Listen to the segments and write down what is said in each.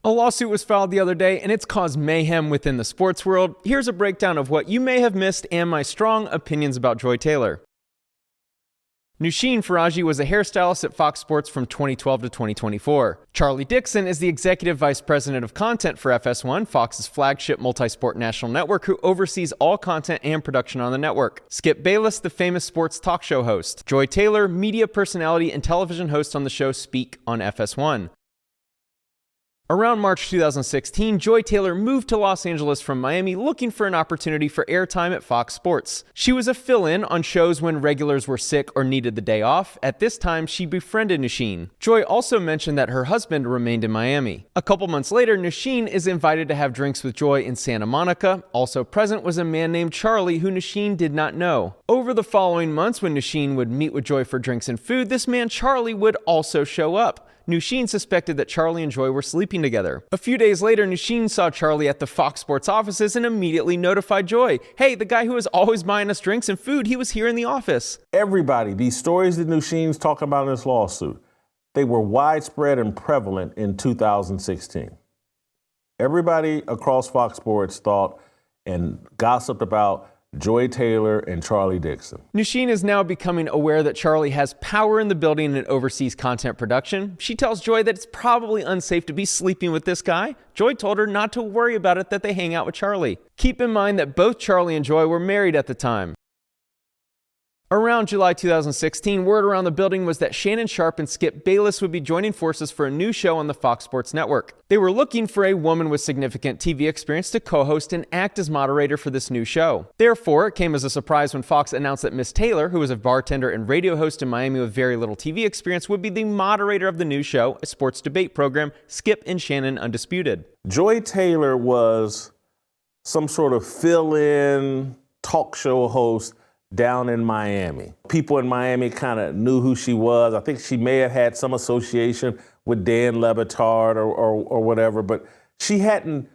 A lawsuit was filed the other day, and it's caused mayhem within the sports world. Here's a breakdown of what you may have missed and my strong opinions about Joy Taylor. Nushin Faraji was a hairstylist at Fox Sports from 2012 to 2024. Charlie Dixon is the executive vice president of content for FS1, Fox's flagship multi-sport national network, who oversees all content and production on the network. Skip Bayless, the famous sports talk show host. Joy Taylor, media personality and television host on the show Speak on FS1. Around March 2016, Joy Taylor moved to Los Angeles from Miami looking for an opportunity for airtime at Fox Sports. She was a fill-in on shows when regulars were sick or needed the day off. At this time, she befriended Nushin. Joy also mentioned that her husband remained in Miami. A couple months later, Nushin is invited to have drinks with Joy in Santa Monica. Also present was a man named Charlie who Nushin did not know. Over the following months, when Nushin would meet with Joy for drinks and food, this man Charlie would also show up. Nushin suspected that Charlie and Joy were sleeping together. A few days later, Nushin saw Charlie at the Fox Sports offices and immediately notified Joy. Hey, the guy who was always buying us drinks and food, he was here in the office. Everybody, these stories that Nushin's talking about in this lawsuit, they were widespread and prevalent in 2016. Everybody across Fox Sports thought and gossiped about Joy Taylor and Charlie Dixon. Nushin is now becoming aware that Charlie has power in the building and oversees content production. She tells Joy that it's probably unsafe to be sleeping with this guy. Joy told her not to worry about it, that they hang out with Charlie. Keep in mind that both Charlie and Joy were married at the time. Around July 2016, word around the building was that Shannon Sharpe and Skip Bayless would be joining forces for a new show on the Fox Sports network. They were looking for a woman with significant TV experience to co-host and act as moderator for this new show. Therefore, it came as a surprise when Fox announced that Miss Taylor, who was a bartender and radio host in Miami with very little TV experience, would be the moderator of the new show, a sports debate program, Skip and Shannon Undisputed. Joy Taylor was some sort of fill-in talk show host down in Miami. People in Miami kind of knew who she was. I think she may have had some association with Dan Le Batard or whatever, but she hadn't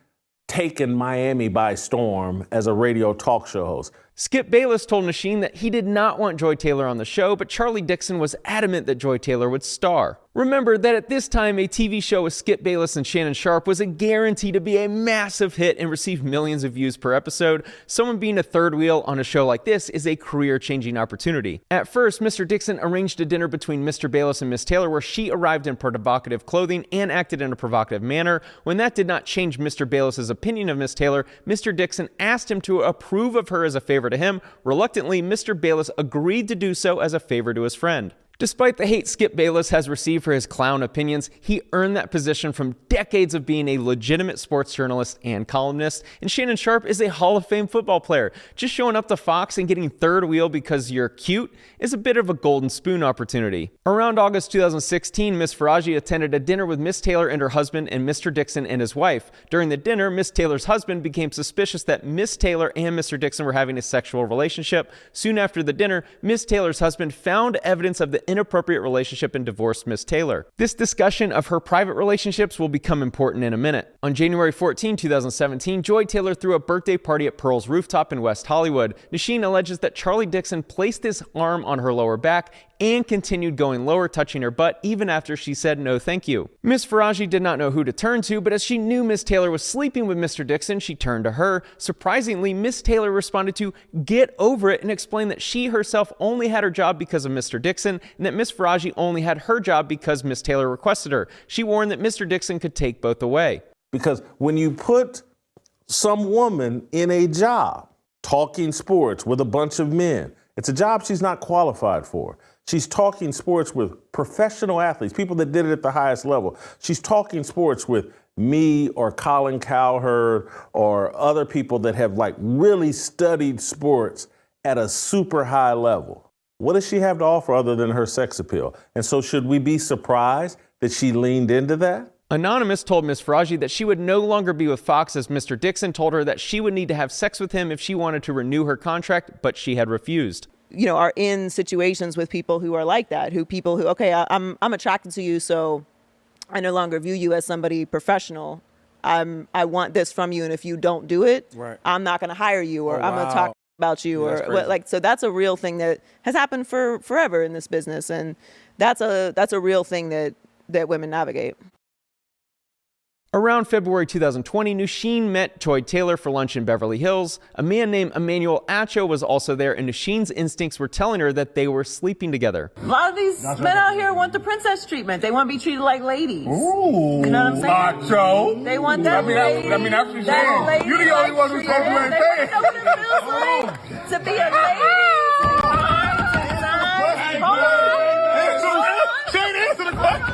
taken Miami by storm as a radio talk show host. Skip Bayless told Nushin that he did not want Joy Taylor on the show, but Charlie Dixon was adamant that Joy Taylor would star. Remember that at this time, a TV show with Skip Bayless and Shannon Sharpe was a guarantee to be a massive hit and receive millions of views per episode. Someone being a third wheel on a show like this is a career-changing opportunity. At first, Mr. Dixon arranged a dinner between Mr. Bayless and Miss Taylor where she arrived in provocative clothing and acted in a provocative manner. When that did not change Mr. Bayless's opinion of Miss Taylor, Mr. Dixon asked him to approve of her as a favor to him. Reluctantly, Mr. Bayless agreed to do so as a favor to his friend. Despite the hate Skip Bayless has received for his clown opinions, he earned that position from decades of being a legitimate sports journalist and columnist, and Shannon Sharpe is a Hall of Fame football player. Just showing up to Fox and getting third wheel because you're cute is a bit of a golden spoon opportunity. Around August 2016, Miss Faraji attended a dinner with Miss Taylor and her husband and Mr. Dixon and his wife. During the dinner, Miss Taylor's husband became suspicious that Miss Taylor and Mr. Dixon were having a sexual relationship. Soon after the dinner, Miss Taylor's husband found evidence of the inappropriate relationship and divorced Miss Taylor. This discussion of her private relationships will become important in a minute. On January 14, 2017, Joy Taylor threw a birthday party at Pearl's rooftop in West Hollywood. Nushin alleges that Charlie Dixon placed his arm on her lower back and continued going lower, touching her butt even after she said no thank you. Miss Faraji did not know who to turn to, but as she knew Miss Taylor was sleeping with Mr. Dixon, she turned to her. Surprisingly, Miss Taylor responded to get over it and explained that she herself only had her job because of Mr. Dixon and that Miss Faraji only had her job because Miss Taylor requested her. She warned that Mr. Dixon could take both away. Because when you put some woman in a job, talking sports with a bunch of men, it's a job she's not qualified for. She's talking sports with professional athletes, people that did it at the highest level. She's talking sports with me or Colin Cowherd or other people that have like really studied sports at a super high level. What does she have to offer other than her sex appeal? And so should we be surprised that she leaned into that? Anonymous told Miss Faraji that she would no longer be with Fox as Mr. Dixon told her that she would need to have sex with him if she wanted to renew her contract, but she had refused. You know, are in situations with people who are like that, okay, I'm attracted to you, so I no longer view you as somebody professional. I want this from you, and if you don't do it, right, I'm not going to hire you, or I'm going to talk about you, or so that's a real thing that has happened for forever in this business, and that's a real thing that women navigate. Around February 2020, Nusheen met Joy Taylor for lunch in Beverly Hills. A man named Emmanuel Acho was also there, and Nusheen's instincts were telling her that they were sleeping together. A lot of these men out here want the princess treatment. They want to be treated like ladies. Ooh, you know what I'm saying? Macho. They want that lady. That's what you're saying. You're the only one who's supposed to They want to know what it feels like to be a lady. Answer the question.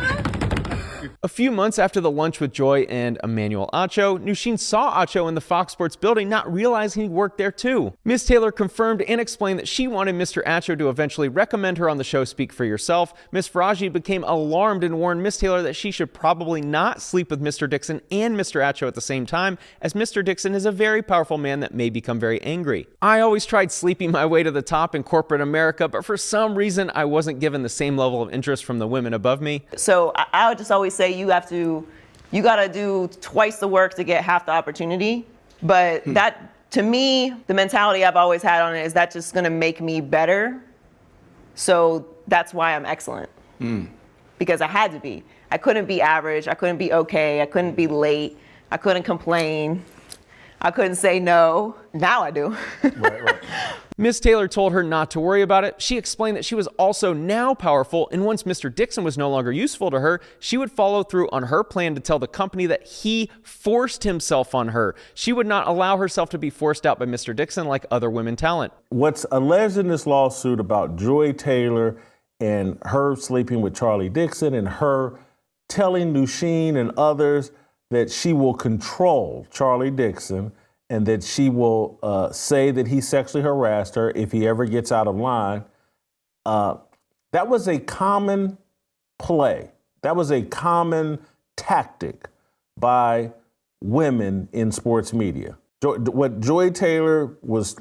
A few months after the lunch with Joy and Emmanuel Acho, Nusheen saw Acho in the Fox Sports building, not realizing he worked there too. Ms. Taylor confirmed and explained that she wanted Mr. Acho to eventually recommend her on the show Speak for Yourself. Ms. Faraji became alarmed and warned Ms. Taylor that she should probably not sleep with Mr. Dixon and Mr. Acho at the same time, as Mr. Dixon is a very powerful man that may become very angry. I always tried sleeping my way to the top in corporate America, but for some reason I wasn't given the same level of interest from the women above me. So I would just always say you got to do twice the work to get half the opportunity. But that, to me, the mentality I've always had on it is that just going to make me better. So that's why I'm excellent. Because I had to be. I couldn't be average. I couldn't be okay. I couldn't be late. I couldn't complain. I couldn't say no. Now I do. Right. Ms. Taylor told her not to worry about it. She explained that she was also now powerful, and once Mr. Dixon was no longer useful to her, she would follow through on her plan to tell the company that he forced himself on her. She would not allow herself to be forced out by Mr. Dixon like other women talent. What's alleged in this lawsuit about Joy Taylor and her sleeping with Charlie Dixon and her telling Nusheen and others that she will control Charlie Dixon and that she will say that he sexually harassed her if he ever gets out of line. That was a common play. That was a common tactic by women in sports media. What Joy Taylor was,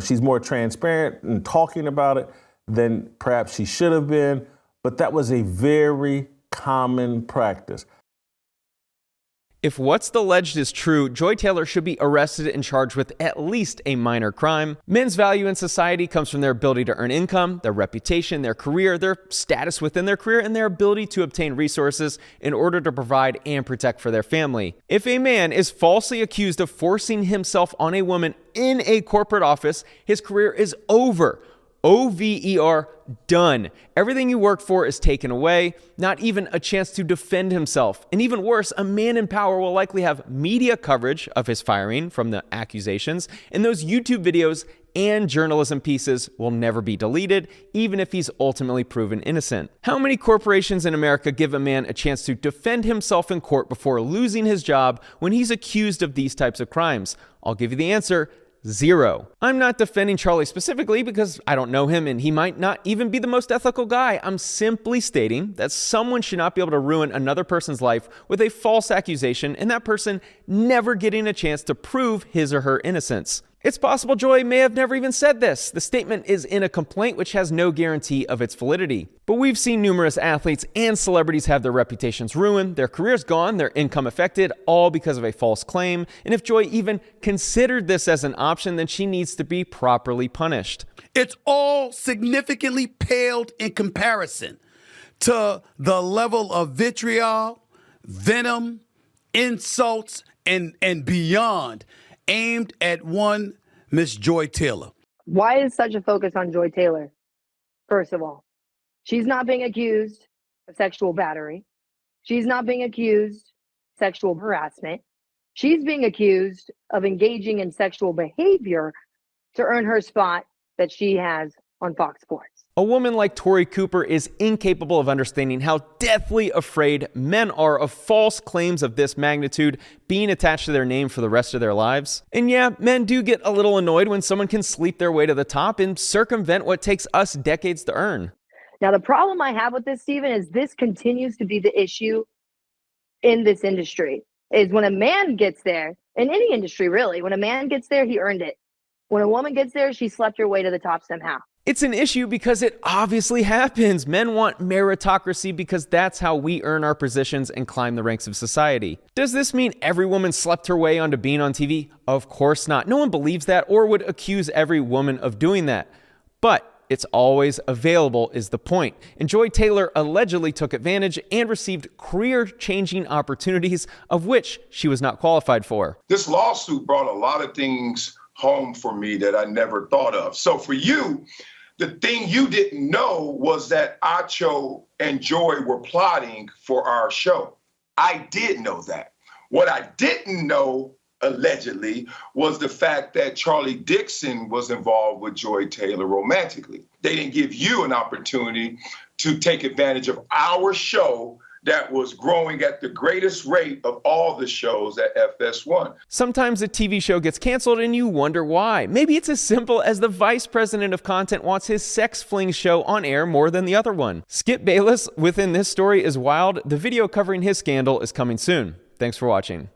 she's more transparent in talking about it than perhaps she should have been, but that was a very common practice. If what's alleged is true, Joy Taylor should be arrested and charged with at least a minor crime. Men's value in society comes from their ability to earn income, their reputation, their career, their status within their career, and their ability to obtain resources in order to provide and protect for their family. If a man is falsely accused of forcing himself on a woman in a corporate office, his career is over. OVER, done. Everything you worked for is taken away, not even a chance to defend himself. And even worse, a man in power will likely have media coverage of his firing from the accusations, and those YouTube videos and journalism pieces will never be deleted, even if he's ultimately proven innocent. How many corporations in America give a man a chance to defend himself in court before losing his job when he's accused of these types of crimes? I'll give you the answer. 0. I'm not defending Charlie specifically because I don't know him and he might not even be the most ethical guy. I'm simply stating that someone should not be able to ruin another person's life with a false accusation and that person never getting a chance to prove his or her innocence. It's possible Joy may have never even said this. The statement is in a complaint which has no guarantee of its validity. But we've seen numerous athletes and celebrities have their reputations ruined, their careers gone, their income affected, all because of a false claim. And if Joy even considered this as an option, then she needs to be properly punished. It's all significantly paled in comparison to the level of vitriol, venom, insults, and beyond aimed at one Miss Joy Taylor. Why is such a focus on Joy Taylor? First of all, she's not being accused of sexual battery. She's not being accused of sexual harassment. She's being accused of engaging in sexual behavior to earn her spot that she has on Fox Sports. A woman like Tori Cooper is incapable of understanding how deathly afraid men are of false claims of this magnitude being attached to their name for the rest of their lives. And yeah, men do get a little annoyed when someone can sleep their way to the top and circumvent what takes us decades to earn. Now, the problem I have with this, Stephen, is this continues to be the issue in this industry, is when a man gets there, in any industry really, when a man gets there, he earned it. When a woman gets there, she slept her way to the top somehow. It's an issue because it obviously happens. Men want meritocracy because that's how we earn our positions and climb the ranks of society. Does this mean every woman slept her way onto being on TV? Of course not. No one believes that or would accuse every woman of doing that. But It's always available is the point. And Joy Taylor allegedly took advantage and received career-changing opportunities of which she was not qualified for. This lawsuit brought a lot of things home for me that I never thought of. So for you, the thing you didn't know was that Acho and Joy were plotting for our show. I did know that. What I didn't know, allegedly, was the fact that Charlie Dixon was involved with Joy Taylor romantically. They didn't give you an opportunity to take advantage of our show that was growing at the greatest rate of all the shows at FS1. Sometimes a TV show gets canceled and you wonder why. Maybe it's as simple as the vice president of content wants his sex fling show on air more than the other one. Skip Bayless within this story is wild. The video covering his scandal is coming soon. Thanks for watching.